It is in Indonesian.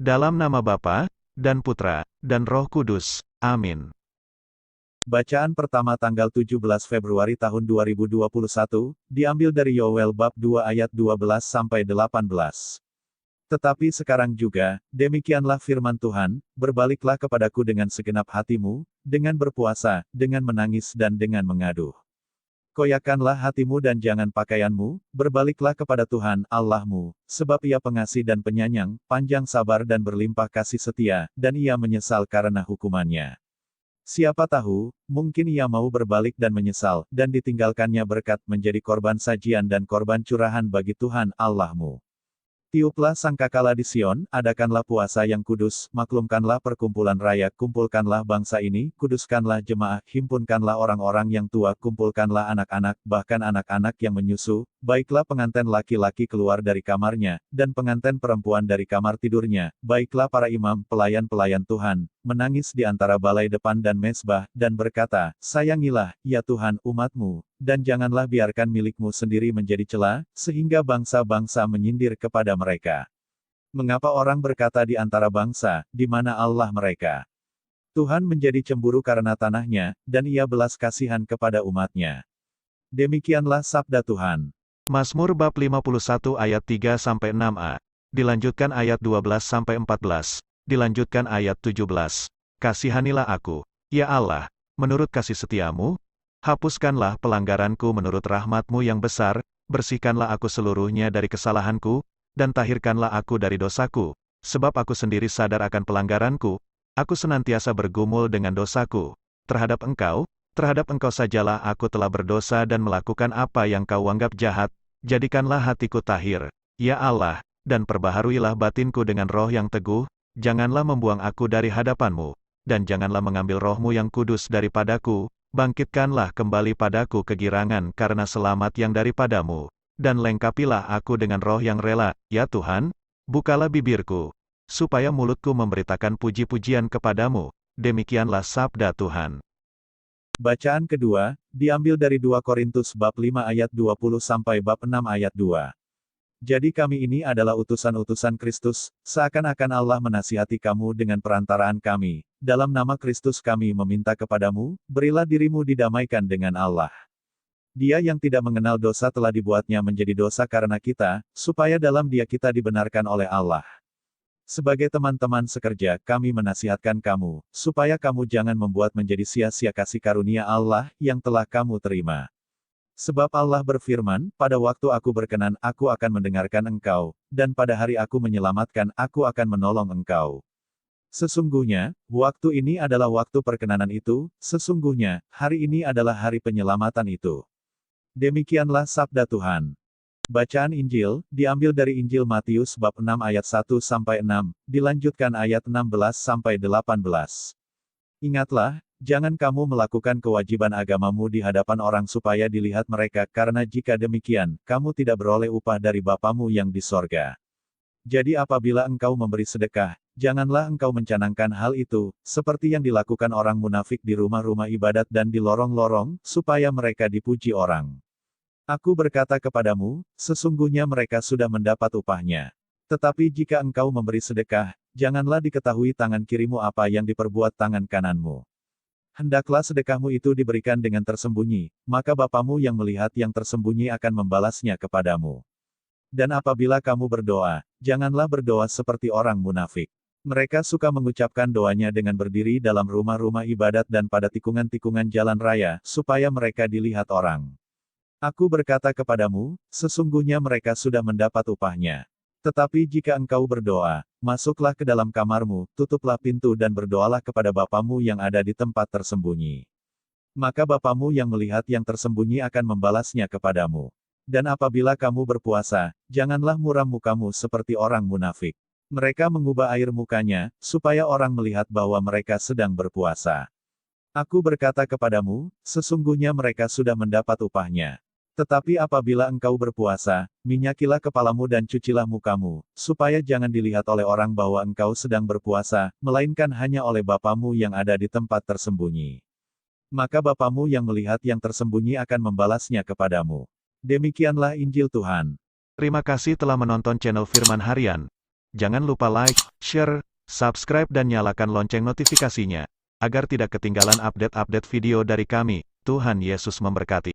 Dalam nama Bapa, dan Putra, dan Roh Kudus. Amin. Bacaan pertama tanggal 17 Februari tahun 2021, diambil dari Yoel bab 2 ayat 12-18. Tetapi sekarang juga, demikianlah firman Tuhan, berbaliklah kepadaku dengan segenap hatimu, dengan berpuasa, dengan menangis dan dengan mengaduh. Koyakanlah hatimu dan jangan pakaianmu, berbaliklah kepada Tuhan, Allahmu, sebab Ia pengasih dan penyayang, panjang sabar dan berlimpah kasih setia, dan Ia menyesal karena hukumannya. Siapa tahu, mungkin Ia mau berbalik dan menyesal, dan ditinggalkannya berkat menjadi korban sajian dan korban curahan bagi Tuhan, Allahmu. Tiuplah sangkakala di Sion, adakanlah puasa yang kudus, maklumkanlah perkumpulan raya, kumpulkanlah bangsa ini, kuduskanlah jemaah, himpunkanlah orang-orang yang tua, kumpulkanlah anak-anak, bahkan anak-anak yang menyusu, baiklah pengantin laki-laki keluar dari kamarnya, dan pengantin perempuan dari kamar tidurnya, baiklah para imam, pelayan-pelayan Tuhan, menangis di antara balai depan dan mezbah, dan berkata, sayangilah, ya Tuhan, umatmu, dan janganlah biarkan milikmu sendiri menjadi cela, sehingga bangsa-bangsa menyindir kepada mereka. Mengapa orang berkata di antara bangsa, di mana Allah mereka? Tuhan menjadi cemburu karena tanahnya, dan Ia belas kasihan kepada umatnya. Demikianlah sabda Tuhan. Mazmur bab 51 ayat 3-6a. Dilanjutkan ayat 12-14. Dilanjutkan ayat 17. Kasihanilah aku, ya Allah, menurut kasih setiamu. Hapuskanlah pelanggaranku menurut rahmat-Mu yang besar, bersihkanlah aku seluruhnya dari kesalahanku, dan tahirkanlah aku dari dosaku, sebab aku sendiri sadar akan pelanggaranku, aku senantiasa bergumul dengan dosaku. Terhadap Engkau sajalah aku telah berdosa dan melakukan apa yang Kau anggap jahat, jadikanlah hatiku tahir, ya Allah, dan perbaharuilah batinku dengan roh yang teguh, janganlah membuang aku dari hadapan-Mu, dan janganlah mengambil roh-Mu yang kudus daripadaku. Bangkitkanlah kembali padaku kegirangan karena selamat yang daripada-Mu, dan lengkapilah aku dengan roh yang rela, ya Tuhan, bukalah bibirku, supaya mulutku memberitakan puji-pujian kepadamu, demikianlah sabda Tuhan. Bacaan kedua, diambil dari 2 Korintus bab 5 ayat 20 sampai bab 6 ayat 2. Jadi kami ini adalah utusan-utusan Kristus, seakan-akan Allah menasihati kamu dengan perantaraan kami. Dalam nama Kristus kami meminta kepadamu, berilah dirimu didamaikan dengan Allah. Dia yang tidak mengenal dosa telah dibuatnya menjadi dosa karena kita, supaya dalam Dia kita dibenarkan oleh Allah. Sebagai teman-teman sekerja, kami menasihatkan kamu, supaya kamu jangan membuat menjadi sia-sia kasih karunia Allah yang telah kamu terima. Sebab Allah berfirman, pada waktu aku berkenan, aku akan mendengarkan engkau, dan pada hari aku menyelamatkan, aku akan menolong engkau. Sesungguhnya, waktu ini adalah waktu perkenanan itu, sesungguhnya, hari ini adalah hari penyelamatan itu. Demikianlah sabda Tuhan. Bacaan Injil, diambil dari Injil Matius bab 6 ayat 1-6, dilanjutkan ayat 16-18. Ingatlah, jangan kamu melakukan kewajiban agamamu di hadapan orang supaya dilihat mereka, karena jika demikian, kamu tidak beroleh upah dari Bapamu yang di sorga. Jadi apabila engkau memberi sedekah, janganlah engkau mencanangkan hal itu, seperti yang dilakukan orang munafik di rumah-rumah ibadat dan di lorong-lorong, supaya mereka dipuji orang. Aku berkata kepadamu, sesungguhnya mereka sudah mendapat upahnya. Tetapi jika engkau memberi sedekah, janganlah diketahui tangan kirimu apa yang diperbuat tangan kananmu. Hendaklah sedekahmu itu diberikan dengan tersembunyi, maka Bapamu yang melihat yang tersembunyi akan membalasnya kepadamu. Dan apabila kamu berdoa, janganlah berdoa seperti orang munafik. Mereka suka mengucapkan doanya dengan berdiri dalam rumah-rumah ibadat dan pada tikungan-tikungan jalan raya, supaya mereka dilihat orang. Aku berkata kepadamu, sesungguhnya mereka sudah mendapat upahnya. Tetapi jika engkau berdoa, masuklah ke dalam kamarmu, tutuplah pintu dan berdoalah kepada Bapamu yang ada di tempat tersembunyi. Maka Bapamu yang melihat yang tersembunyi akan membalasnya kepadamu. Dan apabila kamu berpuasa, janganlah muram mukamu seperti orang munafik. Mereka mengubah air mukanya, supaya orang melihat bahwa mereka sedang berpuasa. Aku berkata kepadamu, sesungguhnya mereka sudah mendapat upahnya. Tetapi apabila engkau berpuasa, minyakilah kepalamu dan cucilah mukamu, supaya jangan dilihat oleh orang bahwa engkau sedang berpuasa, melainkan hanya oleh Bapamu yang ada di tempat tersembunyi. Maka Bapamu yang melihat yang tersembunyi akan membalasnya kepadamu. Demikianlah Injil Tuhan. Terima kasih telah menonton channel Firman Harian. Jangan lupa like, share, subscribe dan nyalakan lonceng notifikasinya, agar tidak ketinggalan update-update video dari kami. Tuhan Yesus memberkati.